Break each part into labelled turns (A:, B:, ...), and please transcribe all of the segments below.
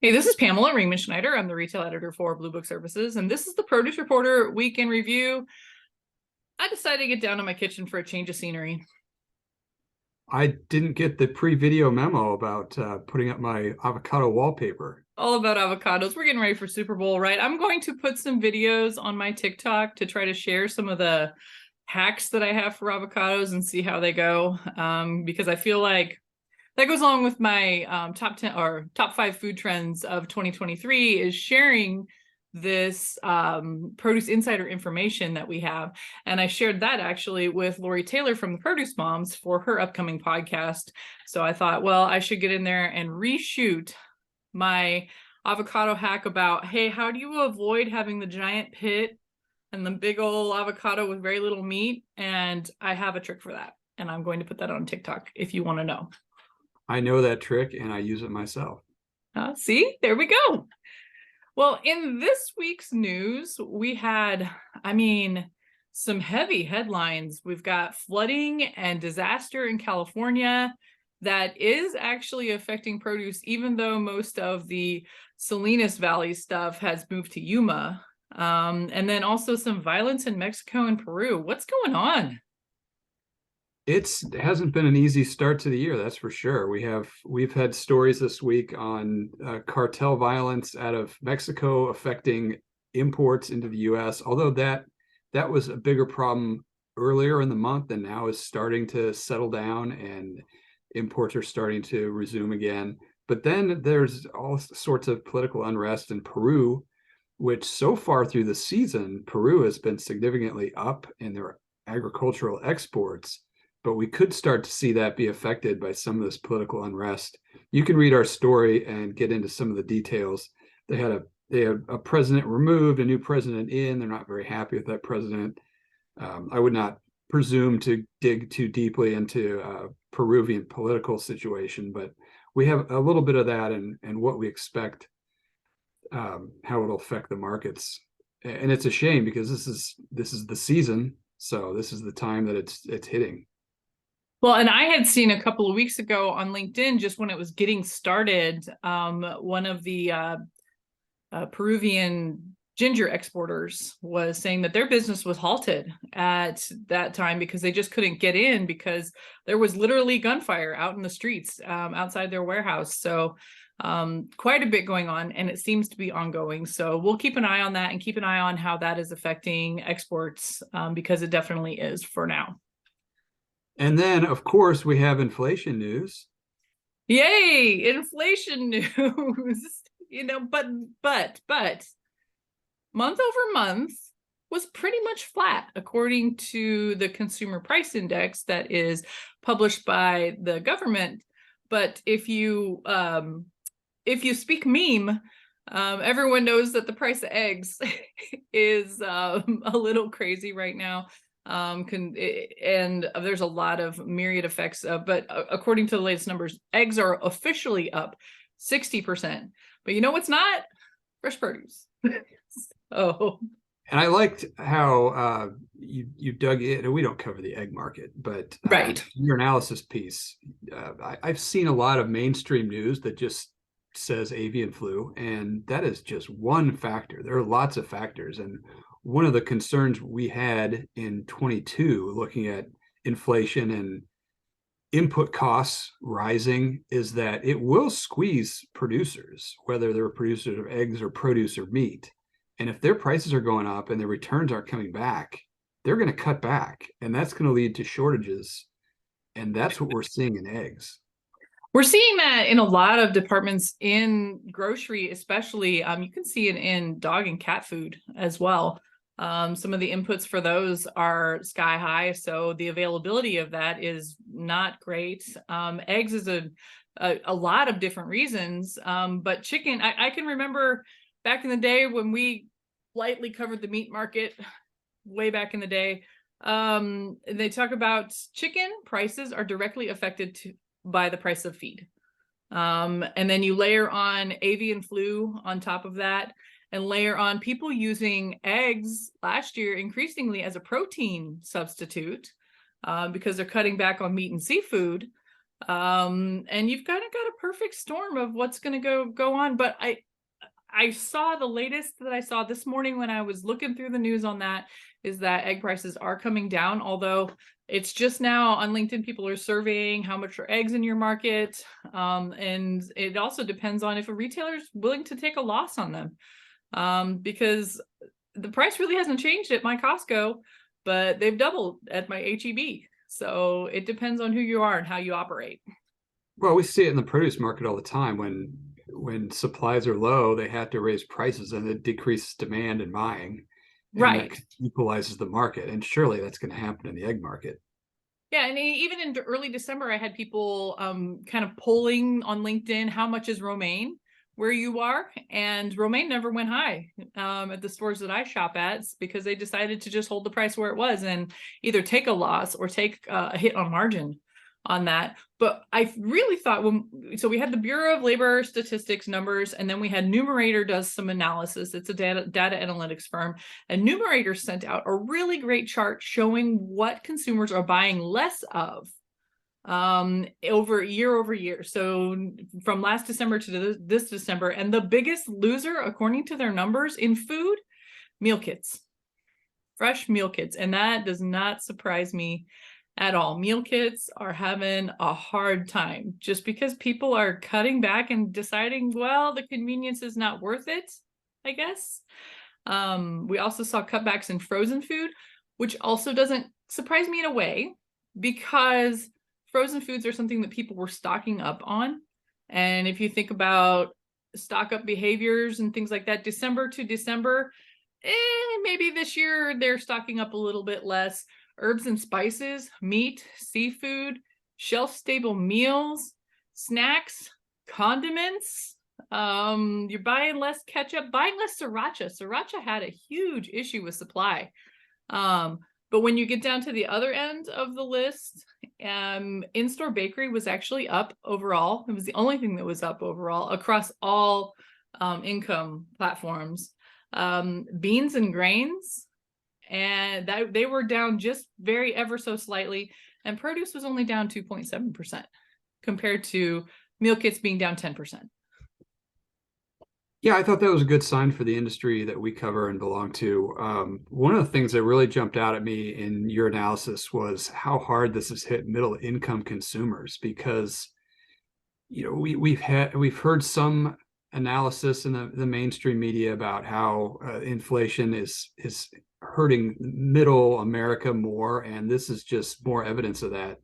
A: Hey, this is Pamela Schneider. I'm the retail editor for Blue Book Services, and this is the Produce Reporter Week in Review. I decided to get down to my kitchen for a change of scenery.
B: I didn't get the pre-video memo about putting up my avocado wallpaper.
A: All about avocados. We're getting ready for Super Bowl, right? I'm going to put some videos on my TikTok to try to share some of the hacks that I have for avocados and see how they go, because I feel like that goes along with my top 10 or top 5 food trends of 2023 is sharing this produce insider information that we have. And I shared that actually with Lori Taylor from the Produce Moms for her upcoming podcast. So I thought, well, I should get in there and reshoot my avocado hack about, hey, how do you avoid having the giant pit and the big old avocado with very little meat? And I have a trick for that. And I'm going to put that on TikTok if you want to know.
B: I know that trick and I use it myself.
A: See, there we go. Well, in this week's news, we had, some heavy headlines. We've got flooding and disaster in California that is actually affecting produce, even though most of the Salinas Valley stuff has moved to Yuma. And then also some violence in Mexico and Peru. What's going on?
B: It hasn't been an easy start to the year, that's for sure. We've had stories this week on cartel violence out of Mexico affecting imports into the U.S. Although that was a bigger problem earlier in the month, and now is starting to settle down, and imports are starting to resume again. But then there's all sorts of political unrest in Peru, which so far through the season, Peru has been significantly up in their agricultural exports, but we could start to see that be affected by some of this political unrest. You can read our story and get into some of the details. They had a president removed, a new president in. They're not very happy with that president. I would not presume to dig too deeply into Peruvian political situation, but we have a little bit of that and what we expect, how it'll affect the markets. And it's a shame because this is the season, so this is the time that it's hitting.
A: Well, and I had seen a couple of weeks ago on LinkedIn, just when it was getting started, one of the Peruvian ginger exporters was saying that their business was halted at that time because they just couldn't get in because there was literally gunfire out in the streets outside their warehouse. So quite a bit going on, and it seems to be ongoing. So we'll keep an eye on that and keep an eye on how that is affecting exports, because it definitely is for now.
B: And then, of course, we have inflation news.
A: Yay, inflation news. But month over month was pretty much flat according to the consumer price index that is published by the government. But if you speak meme, everyone knows that the price of eggs is a little crazy right now. And there's a lot of myriad effects, but according to the latest numbers, eggs are officially up 60%. But you know what's not? Fresh produce. Oh,
B: And I liked how you dug in, and we don't cover the egg market, but
A: right.
B: your analysis piece, I've seen a lot of mainstream news that just says avian flu, and that is just one factor. There are lots of factors, and one of the concerns we had in 22, looking at inflation and input costs rising, is that it will squeeze producers, whether they're producers of eggs or produce or meat. And if their prices are going up and their returns aren't coming back, they're going to cut back, and that's going to lead to shortages. And that's what we're seeing in eggs.
A: We're seeing that in a lot of departments in grocery, especially. You can see it in dog and cat food as well. Some of the inputs for those are sky high, so the availability of that is not great. Eggs is a lot of different reasons, but chicken, I can remember back in the day when we lightly covered the meat market way back in the day. They talk about chicken prices are directly affected by the price of feed. And then you layer on avian flu on top of that, and layer on people using eggs last year increasingly as a protein substitute, because they're cutting back on meat and seafood. And you've kind of got a perfect storm of what's going to go on. But I saw the latest that I saw this morning when I was looking through the news on that is that egg prices are coming down, although it's just now on LinkedIn, people are surveying how much are eggs in your market. And it also depends on if a retailer is willing to take a loss on them, because the price really hasn't changed at my Costco, but they've doubled at my HEB. So it depends on who you are and how you operate.
B: Well, we see it in the produce market all the time. When supplies are low, they have to raise prices, and it decreases demand and buying, and that
A: Right.
B: equalizes the market. And surely that's going to happen in the egg market.
A: Yeah, and even in early December, I had people kind of polling on LinkedIn, how much is romaine where you are? And romaine never went high at the stores that I shop at, because they decided to just hold the price where it was and either take a loss or take a hit on margin on that. But I really thought so we had the Bureau of Labor Statistics numbers, and then we had Numerator does some analysis. It's a data analytics firm, and Numerator sent out a really great chart showing what consumers are buying less of over year. So from last December to this December, and the biggest loser, according to their numbers in food, meal kits, fresh meal kits. And that does not surprise me at all. Meal kits are having a hard time just because people are cutting back and deciding, well, the convenience is not worth it, I guess. We also saw cutbacks in frozen food, which also doesn't surprise me in a way, because frozen foods are something that people were stocking up on. And if you think about stock up behaviors and things like that, December to December, maybe this year they're stocking up a little bit less. Herbs and spices, meat, seafood, shelf-stable meals, snacks, condiments. You're buying less ketchup, buying less sriracha. Sriracha had a huge issue with supply. But when you get down to the other end of the list, in-store bakery was actually up overall. It was the only thing that was up overall across all income platforms. Beans and grains, and that they were down just very ever so slightly, and produce was only down 2.7% compared to meal kits being down 10%.
B: Yeah, I thought that was a good sign for the industry that we cover and belong to. One of the things that really jumped out at me in your analysis was how hard this has hit middle income consumers, because we've heard some analysis in the mainstream media about how inflation is hurting middle America more, and this is just more evidence of that.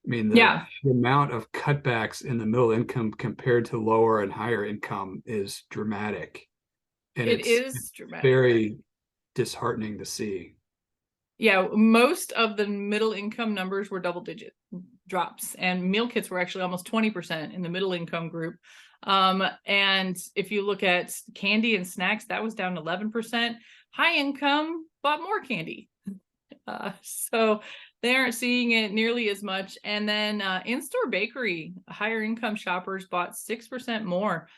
B: I mean,
A: Yeah,
B: the amount of cutbacks in the middle income compared to lower and higher income is dramatic, and
A: it
B: it's
A: is dramatic.
B: very disheartening to see.
A: Yeah, most of the middle income numbers were double digit drops, and meal kits were actually almost 20% in the middle income group. And if you look at candy and snacks, that was down 11%. High income bought more candy. So they aren't seeing it nearly as much. And then in-store bakery, higher income shoppers bought 6% more,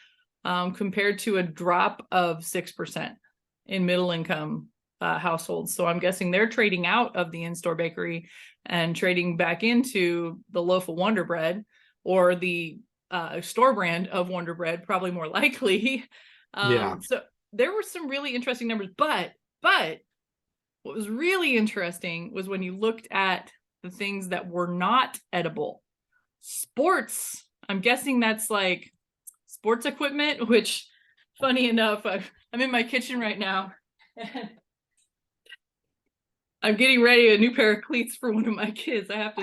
A: compared to a drop of 6% in middle income households. So I'm guessing they're trading out of the in-store bakery and trading back into the loaf of Wonder Bread, or the store brand of Wonder Bread, probably more likely.
B: Yeah.
A: So there were some really interesting numbers, but what was really interesting was when you looked at the things that were not edible. Sports, I'm guessing that's like sports equipment, which, funny enough, I'm in my kitchen right now. I'm getting ready a new pair of cleats for one of my kids. I have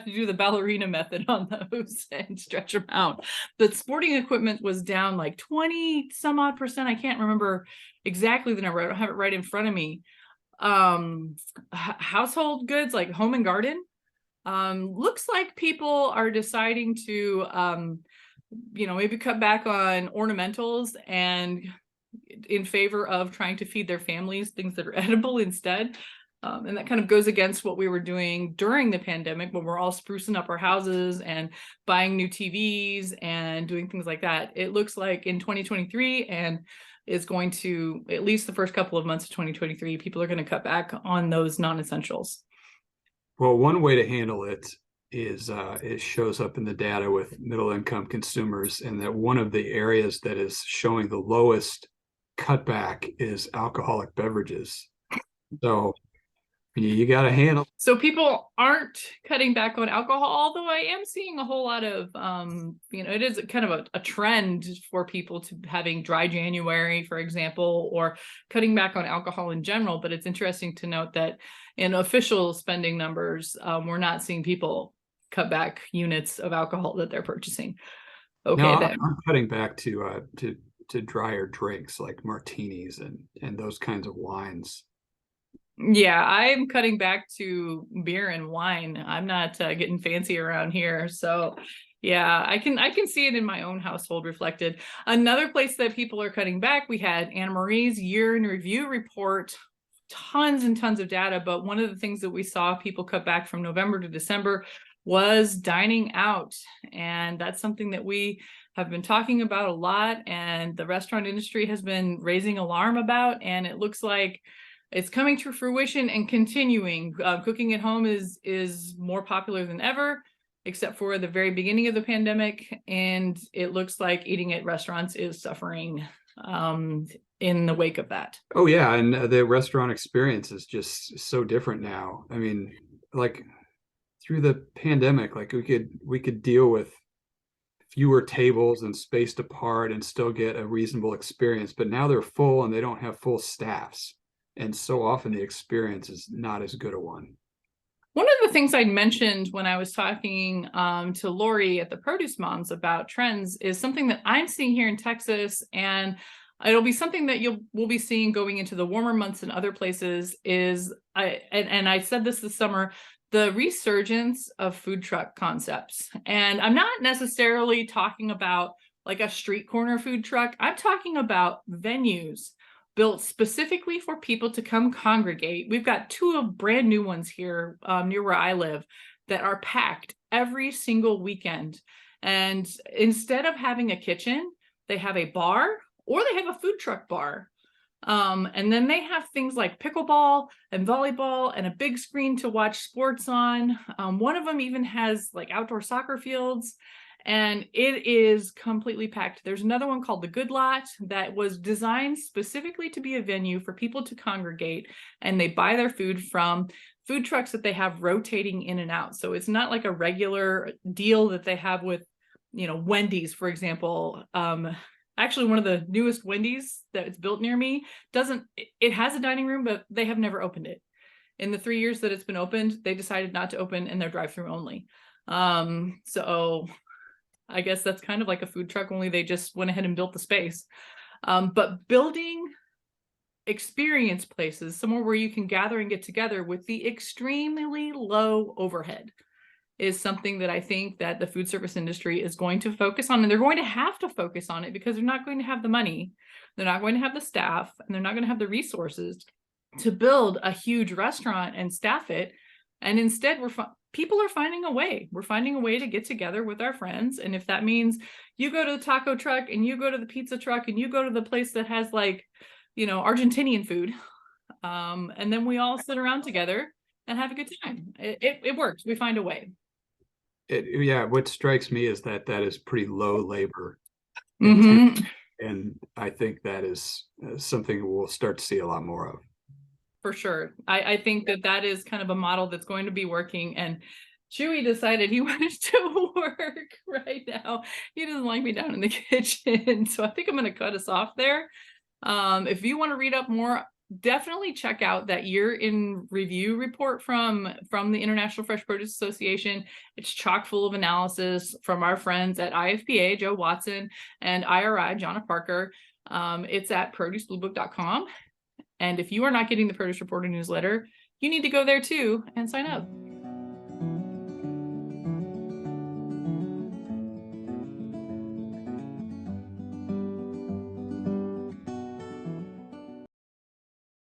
A: to do the ballerina method on those and stretch them out. But sporting equipment was down like 20 some odd percent. I can't remember exactly the number. I don't have it right in front of me. Household goods like home and garden, looks like people are deciding to maybe cut back on ornamentals and in favor of trying to feed their families things that are edible instead. And that kind of goes against what we were doing during the pandemic, when we're all sprucing up our houses and buying new TVs and doing things like that. It looks like in 2023, and is going to, at least the first couple of months of 2023, people are going to cut back on those non-essentials.
B: Well, one way to handle it it shows up in the data with middle income consumers, and that one of the areas that is showing the lowest cutback is alcoholic beverages. So you got to handle.
A: So people aren't cutting back on alcohol, although I am seeing a whole lot of, it is kind of a trend for people to having dry January, for example, or cutting back on alcohol in general. But it's interesting to note that in official spending numbers, we're not seeing people cut back units of alcohol that they're purchasing. Okay,
B: No,
A: then.
B: I'm cutting back to drier drinks like martinis and those kinds of wines.
A: Yeah, I'm cutting back to beer and wine. I'm not getting fancy around here. So yeah, I can see it in my own household reflected. Another place that people are cutting back, we had Anna Marie's year in review report, tons and tons of data, but one of the things that we saw people cut back from November to December was dining out. And that's something that we have been talking about a lot, and the restaurant industry has been raising alarm about, and it looks like it's coming to fruition and continuing. Cooking at home is more popular than ever, except for the very beginning of the pandemic. And it looks like eating at restaurants is suffering in the wake of that.
B: Oh yeah, and the restaurant experience is just so different now. I mean, like through the pandemic, like we could deal with fewer tables and spaced apart and still get a reasonable experience, but now they're full and they don't have full staffs. And so often the experience is not as good a one.
A: One of the things I mentioned when I was talking to Lori at the Produce Moms about trends is something that I'm seeing here in Texas, and it'll be something that we'll be seeing going into the warmer months in other places. And I said this summer, the resurgence of food truck concepts. And I'm not necessarily talking about like a street corner food truck. I'm talking about venues built specifically for people to come congregate. We've got two brand new ones here near where I live that are packed every single weekend. And instead of having a kitchen, they have a bar or they have a food truck bar. And then they have things like pickleball and volleyball and a big screen to watch sports on. One of them even has like outdoor soccer fields. And it is completely packed. There's another one called the Good Lot that was designed specifically to be a venue for people to congregate, and they buy their food from food trucks that they have rotating in and out. So it's not like a regular deal that they have with, Wendy's, for example. Actually, one of the newest Wendy's that's built near me it has a dining room, but they have never opened it. In the 3 years that it's been opened, they decided not to open, and they're drive-through only. So I guess that's kind of like a food truck, only they just went ahead and built the space. But building experience places, somewhere where you can gather and get together with the extremely low overhead, is something that I think that the food service industry is going to focus on. And they're going to have to focus on it because they're not going to have the money, they're not going to have the staff, and they're not going to have the resources to build a huge restaurant and staff it. And instead, people are finding a way. We're finding a way to get together with our friends. And if that means you go to the taco truck and you go to the pizza truck and you go to the place that has like, Argentinian food, and then we all sit around together and have a good time. It works. We find a way.
B: Yeah, what strikes me is that is pretty low labor.
A: Mm-hmm.
B: And I think that is something we'll start to see a lot more of.
A: For sure. I think that is kind of a model that's going to be working. And Chewy decided he wanted to work right now. He doesn't like me down in the kitchen. So I think I'm going to cut us off there. If you want to read up more, definitely check out that year in review report from the International Fresh Produce Association. It's chock full of analysis from our friends at IFPA, Joe Watson, and IRI, Jonna Parker. It's at producebluebook.com. And if you are not getting the Produce Reporter newsletter, you need to go there too and sign up.